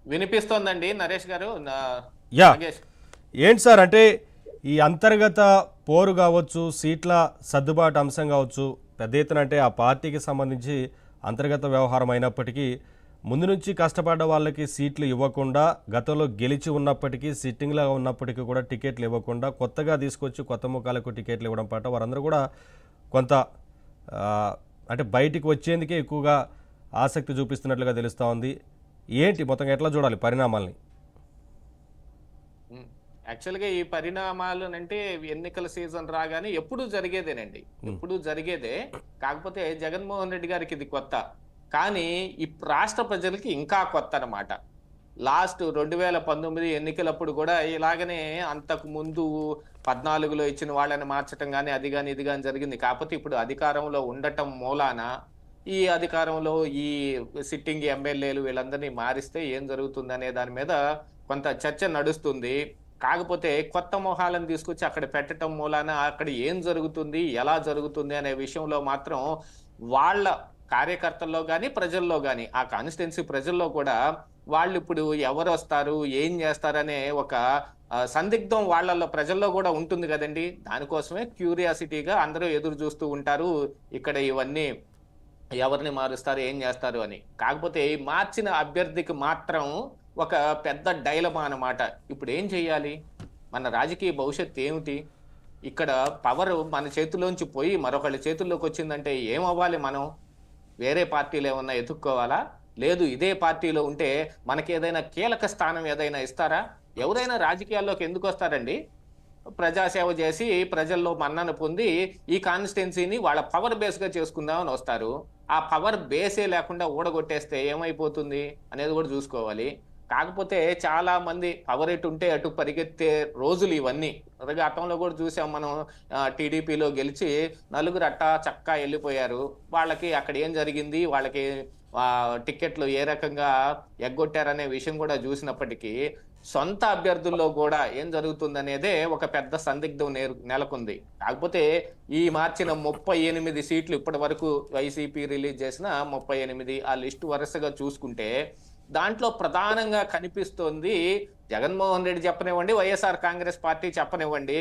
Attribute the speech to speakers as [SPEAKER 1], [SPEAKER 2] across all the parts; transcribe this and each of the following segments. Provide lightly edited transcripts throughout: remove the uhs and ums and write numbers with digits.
[SPEAKER 1] వినిపిస్తోందండి నరేష్ గారు.
[SPEAKER 2] యా
[SPEAKER 1] నాగేష్.
[SPEAKER 2] ఏంటి సార్ అంటే ఈ అంతర్గత పోరు కావచ్చు, సీట్ల సర్దుబాటు అంశం కావచ్చు, పెద్ద ఎత్తున అంటే ఆ పార్టీకి సంబంధించి అంతర్గత వ్యవహారం అయినప్పటికీ ముందు నుంచి కష్టపడ్డ వాళ్ళకి సీట్లు ఇవ్వకుండా, గతంలో గెలిచి ఉన్నప్పటికీ సిట్టింగ్లో ఉన్నప్పటికీ కూడా టికెట్లు ఇవ్వకుండా కొత్తగా తీసుకొచ్చి కొత్త ముఖాలకు టికెట్లు ఇవ్వడం పట్ల వారందరూ కూడా కొంత ఆ, అంటే బయటికి వచ్చేందుకే ఎక్కువగా ఆసక్తి చూపిస్తున్నట్లుగా తెలుస్తూ ఉంది. ఏంటి మొత్తంగా ఎట్లా చూడాలి పరిణామాల్ని?
[SPEAKER 1] ఉమ్. యాక్చువల్గా ఈ పరిణామాలు అంటే ఎన్నికల సీజన్ రాగానే ఎప్పుడూ జరిగేదేనండి. ఎప్పుడూ జరిగేదే. కాకపోతే జగన్మోహన్ రెడ్డి గారికి ఇది కొత్త. కానీ ఈ రాష్ట్ర ప్రజలకి ఇంకా కొత్త అన్నమాట. లాస్ట్ 2019 ఎన్నికలప్పుడు కూడా ఇలాగనే అంతకు ముందు 14లో ఇచ్చిన వాళ్ళని మార్చటం కానీ అది కానీ ఇది కానీ జరిగింది. కాకపోతే ఇప్పుడు అధికారంలో ఉండటం మూలాన ఈ అధికారంలో ఈ సిట్టింగ్ ఎమ్మెల్యేలు వీళ్ళందరినీ మారిస్తే ఏం జరుగుతుంది అనే దాని మీద కొంత చర్చ నడుస్తుంది. కాకపోతే కొత్త మొహాలను తీసుకొచ్చి అక్కడ పెట్టడం మూలాన అక్కడ ఏం జరుగుతుంది, ఎలా జరుగుతుంది అనే విషయంలో మాత్రం వాళ్ళ కార్యకర్తల్లో కానీ ప్రజల్లో కానీ ఆ కాన్స్టిట్యున్సీ ప్రజల్లో కూడా వాళ్ళు ఇప్పుడు ఎవరు వస్తారు, ఏం చేస్తారనే ఒక సందిగ్ధం వాళ్ళల్లో ప్రజల్లో కూడా ఉంటుంది కదండి. దానికోసమే క్యూరియాసిటీగా అందరూ ఎదురు చూస్తూ ఉంటారు. ఇక్కడ ఇవన్నీ ఎవరిని మారుస్తారు, ఏం చేస్తారు అని. కాకపోతే ఈ మార్చిన అభ్యర్థికి మాత్రం ఒక పెద్ద డైలమా అన్నమాట. ఇప్పుడు ఏం చెయ్యాలి, మన రాజకీయ భవిష్యత్తు ఏమిటి, ఇక్కడ పవర్ మన చేతిలోంచి పోయి మరొకళ్ళ చేతుల్లోకి వచ్చిందంటే ఏమవ్వాలి, మనం వేరే పార్టీలు ఏమన్నా ఎత్తుక్కోవాలా, లేదు ఇదే పార్టీలో ఉంటే మనకి ఏదైనా కీలక స్థానం ఏదైనా ఇస్తారా? ఎవరైనా రాజకీయాల్లోకి ఎందుకు వస్తారండి? ప్రజాసేవ చేసి ప్రజల్లో మన్నన పొంది ఈ కాన్స్టిట్యున్సీని వాళ్ళ పవర్ బేస్ గా చేసుకుందామని వస్తారు. ఆ పవర్ బేసే లేకుండా ఊడగొట్టేస్తే ఏమైపోతుంది అనేది కూడా చూసుకోవాలి. కాకపోతే చాలా మంది పవర్ ఎటు ఉంటే అటు పరిగెత్తే రోజులు ఇవన్నీ. గతంలో కూడా చూసాం మనం. టీడీపీలో గెలిచి నలుగురు అట్టా చక్కా వెళ్ళిపోయారు. వాళ్ళకి అక్కడ ఏం జరిగింది, వాళ్ళకి టికెట్లు ఏ రకంగా ఎగ్గొట్టారనే విషయం కూడా చూసినప్పటికీ సొంత అభ్యర్థుల్లో కూడా ఏం జరుగుతుందనేదే ఒక పెద్ద సందిగ్ధం నెలకొంది. కాకపోతే ఈ మార్చిన 38 సీట్లు ఇప్పటి వరకు వైసీపీ రిలీజ్ చేసిన 38 ఆ లిస్టు వరుసగా చూసుకుంటే దాంట్లో ప్రధానంగా కనిపిస్తోంది, జగన్మోహన్ రెడ్డి చెప్పనివ్వండి, వైఎస్ఆర్ కాంగ్రెస్ పార్టీ చెప్పనివ్వండి,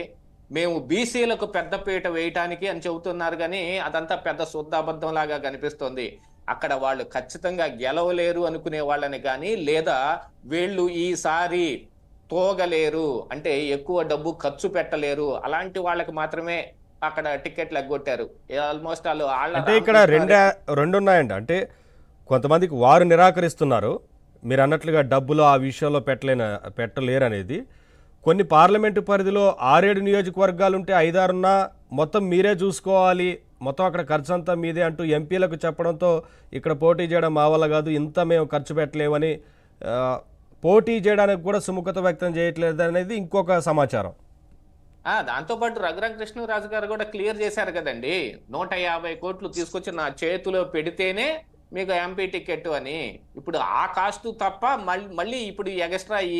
[SPEAKER 1] మేము బీసీలకు పెద్దపీట వేయటానికి అని చెబుతున్నారు. కానీ అదంతా పెద్ద శుద్ధాబద్ధం లాగా కనిపిస్తోంది. అక్కడ వాళ్ళు ఖచ్చితంగా గెలవలేరు అనుకునే వాళ్ళని కానీ, లేదా వీళ్ళు ఈసారి తోగలేరు అంటే ఎక్కువ డబ్బు ఖర్చు పెట్టలేరు అలాంటి వాళ్ళకి మాత్రమే అక్కడ టికెట్లు ఎగ్గొట్టారు. ఆల్మోస్ట్ వాళ్ళు
[SPEAKER 2] అంటే ఇక్కడ రెండు ఉన్నాయండి. అంటే కొంతమందికి వారు నిరాకరిస్తున్నారు, మీరు అన్నట్లుగా డబ్బులు ఆ విషయంలో పెట్టలేరు అనేది. కొన్ని పార్లమెంటు పరిధిలో 6-7 నియోజకవర్గాలు ఉంటే 5-6 మొత్తం మీరే చూసుకోవాలి, మొత్తం అక్కడ ఖర్చు అంతా మీదే అంటూ ఎంపీలకు చెప్పడంతో ఇక్కడ పోటీ చేయడం మా వల్ల కాదు, ఇంత మేము ఖర్చు పెట్టలేమని పోటీ చేయడానికి కూడా సుముఖత వ్యక్తం చేయట్లేదు అనేది ఇంకొక సమాచారం.
[SPEAKER 1] దాంతో పాటు రఘురామ కృష్ణరాజు గారు కూడా క్లియర్ చేశారు కదండి. 150 కోట్లు తీసుకొచ్చి నా చేతిలో పెడితేనే మీకు ఎంపీ టికెట్ అని. ఇప్పుడు ఆ కాస్ట్ తప్ప మళ్ళీ ఇప్పుడు ఎక్స్ట్రా ఈ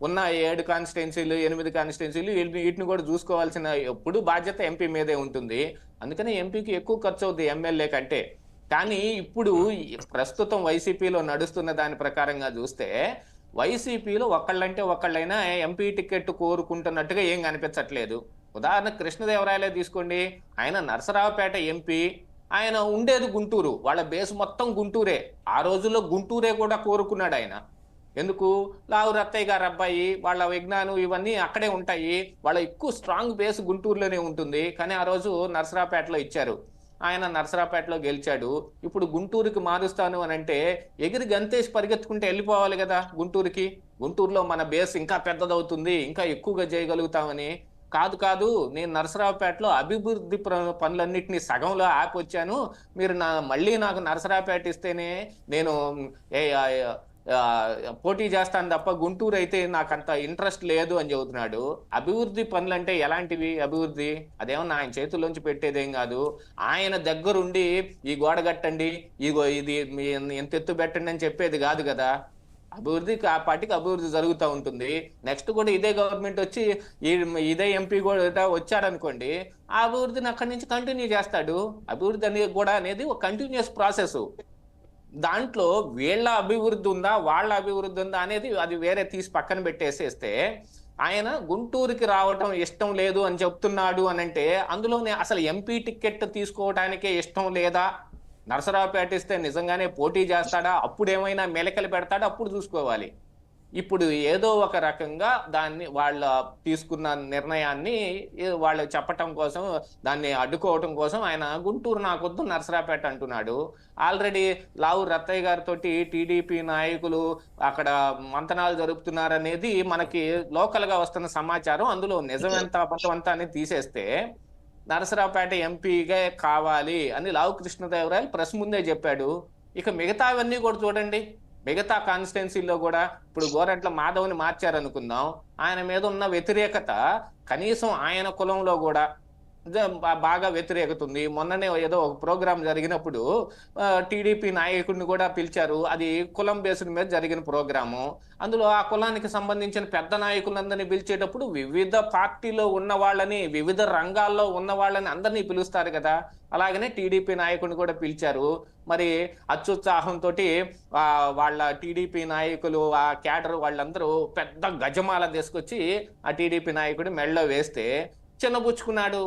[SPEAKER 1] ఉన్న 7 కాన్స్టిట్యున్సీలు 8 కాన్స్టిట్యున్సీలు వీటిని కూడా చూసుకోవాల్సిన ఎప్పుడు బాధ్యత ఎంపీ మీదే ఉంటుంది. అందుకని ఎంపీకి ఎక్కువ ఖర్చు అవుతుంది ఎమ్మెల్యే కంటే. కానీ ఇప్పుడు ప్రస్తుతం వైసీపీలో నడుస్తున్న దాని ప్రకారంగా చూస్తే వైసీపీలో ఒకళ్ళంటే ఒకళ్ళైనా ఎంపీ టికెట్ కోరుకుంటున్నట్టుగా ఏం కనిపించట్లేదు. ఉదాహరణకు కృష్ణదేవరాయలే తీసుకోండి, ఆయన నరసరావుపేట ఎంపీ, ఆయన ఉండేది గుంటూరు, వాళ్ళ బేస్ మొత్తం గుంటూరే. ఆ రోజుల్లో గుంటూరే కూడా కోరుకున్నాడు ఆయన. ఎందుకు? లావు రత్తయ్య గారు అబ్బాయి, వాళ్ళ విజ్ఞానం ఇవన్నీ అక్కడే ఉంటాయి, వాళ్ళ ఎక్కువ స్ట్రాంగ్ బేస్ గుంటూరులోనే ఉంటుంది. కానీ ఆ రోజు నరసరావుపేటలో ఇచ్చారు, ఆయన నరసరావుపేటలో గెలిచాడు. ఇప్పుడు గుంటూరుకి మారుస్తాను అని అంటే ఎగిరి గంతేసి పరిగెత్తుకుంటే వెళ్ళిపోవాలి కదా గుంటూరుకి. గుంటూరులో మన బేస్ ఇంకా పెద్దదవుతుంది, ఇంకా ఎక్కువగా చేయగలుగుతామని. కాదు కాదు, నేను నరసరావుపేటలో అభివృద్ధి పనులన్నింటినీ సగంలో ఆపి వచ్చాను, మీరు మళ్ళీ నాకు నరసరావుపేట ఇస్తేనే నేను పోటీ చేస్తాను తప్ప గుంటూరు అయితే నాకు అంత ఇంట్రెస్ట్ లేదు అని చెబుతున్నాడు. అభివృద్ధి పనులు అంటే ఎలాంటివి అభివృద్ధి? అదేమన్నా ఆయన చేతుల్లోంచి పెట్టేదేం కాదు. ఆయన దగ్గరుండి ఈ గోడ కట్టండి, ఇది ఎంత ఎత్తు పెట్టండి అని చెప్పేది కాదు కదా. అభివృద్ధి ఆ పార్టీకి అభివృద్ధి జరుగుతూ ఉంటుంది. నెక్స్ట్ కూడా ఇదే గవర్నమెంట్ వచ్చి ఇదే ఎంపీ కూడా వచ్చాడనుకోండి, ఆ అభివృద్ధిని అక్కడి నుంచి కంటిన్యూ చేస్తాడు. అభివృద్ధి అనేది కూడా ఒక కంటిన్యూస్ ప్రాసెస్. దాంట్లో వీళ్ళ అభివృద్ధి ఉందా వాళ్ళ అభివృద్ధి ఉందా అనేది అది వేరే తీసి పక్కన పెట్టేసేస్తే, ఆయన గుంటూరుకి రావటం ఇష్టం లేదు అని చెప్తున్నాడు అని అంటే, అందులోనే అసలు ఎంపీ టికెట్ తీసుకోవడానికే ఇష్టం లేదా, నరసరావుపేట ఇస్తే నిజంగానే పోటీ చేస్తాడా, అప్పుడు ఏమైనా మెలకలు పెడతాడా, అప్పుడు చూసుకోవాలి. ఇప్పుడు ఏదో ఒక రకంగా దాన్ని వాళ్ళ తీసుకున్న నిర్ణయాన్ని వాళ్ళు చెప్పటం కోసం, దాన్ని అడ్డుకోవటం కోసం ఆయన గుంటూరు నాకొద్దు నరసరావుపేట అంటున్నాడు. ఆల్రెడీ లావు రత్తయ్య గారితో టీడీపీ నాయకులు అక్కడ మంతనాలు జరుపుతున్నారనేది మనకి లోకల్ గా వస్తున్న సమాచారం. అందులో నిజమెంత అబద్ధం అంతా అనేది తీసేస్తే, నరసరావుపేట ఎంపీగా కావాలి అని లావు కృష్ణదేవరాయలు ప్రెస్ ముందే చెప్పాడు. ఇక మిగతావన్నీ కూడా చూడండి, మిగతా కాన్స్టిట్యున్సీలో కూడా ఇప్పుడు గోరంట్ల మాధవ్ని మార్చారనుకుందాం, ఆయన మీద ఉన్న వ్యతిరేకత కనీసం ఆయన కులంలో కూడా బాగా వ్యతిరేకత ఉంది. మొన్ననే ఏదో ఒక ప్రోగ్రాం జరిగినప్పుడు టీడీపీ నాయకుడిని కూడా పిలిచారు. అది కులం బేస్డ్ మీద జరిగిన ప్రోగ్రాము. అందులో ఆ కులానికి సంబంధించిన పెద్ద నాయకులందరినీ పిలిచేటప్పుడు వివిధ పార్టీలో ఉన్న వాళ్ళని, వివిధ రంగాల్లో ఉన్న వాళ్ళని అందరినీ పిలుస్తారు కదా. అలాగనే టీడీపీ నాయకుడిని కూడా పిలిచారు. మరి అత్యుత్సాహంతో వాళ్ళ టీడీపీ నాయకులు, ఆ క్యాడర్ వాళ్ళందరూ పెద్ద గజమాల తీసుకొచ్చి ఆ టీడీపీ నాయకుడి మెడలో వేస్తే చిన్నబుచ్చుకున్నాడు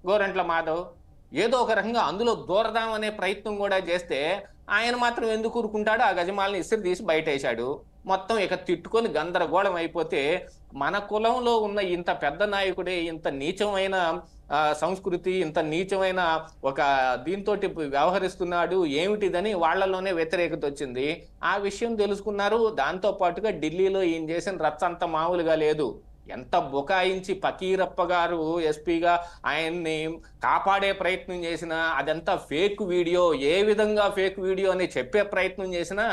[SPEAKER 1] గోరంట్ల మాధవ్. ఏదో ఒక రకంగా అందులో దూరదామనే ప్రయత్నం కూడా చేస్తే ఆయన మాత్రం ఎందుకు ఊరుకుంటాడు, ఆ గజమాలని ఇస్త్రీ తీసి బయటేశాడు. మొత్తం ఇక తిట్టుకొని గందరగోళం అయిపోతే, మన కులంలో ఉన్న ఇంత పెద్ద నాయకుడే ఇంత నీచమైన సంస్కృతి, ఇంత నీచమైన ఒక దీంతో వ్యవహరిస్తున్నాడు ఏమిటిదని వాళ్ళలోనే వ్యతిరేకత వచ్చింది. ఆ విషయం తెలుసుకున్నారు. దాంతో పాటుగా ఢిల్లీలో ఈయన చేసిన రచ్చ అంత మామూలుగా లేదు. ఎంత బుకాయించి ఫకీరప్ప గారు ఎస్పీగా ఆయన్ని కాపాడే ప్రయత్నం చేసినా, అదంతా ఫేక్ వీడియో, ఏ విధంగా ఫేక్ వీడియో అని చెప్పే ప్రయత్నం చేసినా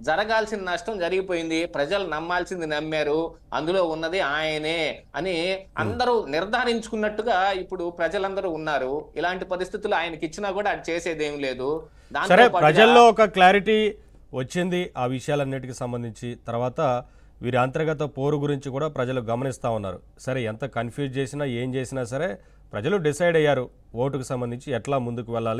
[SPEAKER 1] జరగాల్సిన నష్టం జరిగిపోయింది. ప్రజలు నమ్మాల్సింది నమ్మారు, అందులో ఉన్నది ఆయనే అని అందరూ నిర్ధారించుకున్నట్టుగా ఇప్పుడు ప్రజలందరూ ఉన్నారు. ఇలాంటి పరిస్థితులు ఆయనకి ఇచ్చినా కూడా అది చేసేది ఏం లేదు.
[SPEAKER 2] సరే, ప్రజల్లో ఒక క్లారిటీ వచ్చింది ఆ విషయాలన్నిటికీ సంబంధించి. తర్వాత వీరి అంతర్గత పోరు గురించి కూడా ప్రజలు గమనిస్తూ ఉన్నారు. సరే, ఎంత కన్ఫ్యూజ్ చేసినా ఏం చేసినా సరే ప్రజలు డిసైడ్ అయ్యారు ఓటుకు సంబంధించి ఎట్లా ముందుకు వెళ్ళాలి.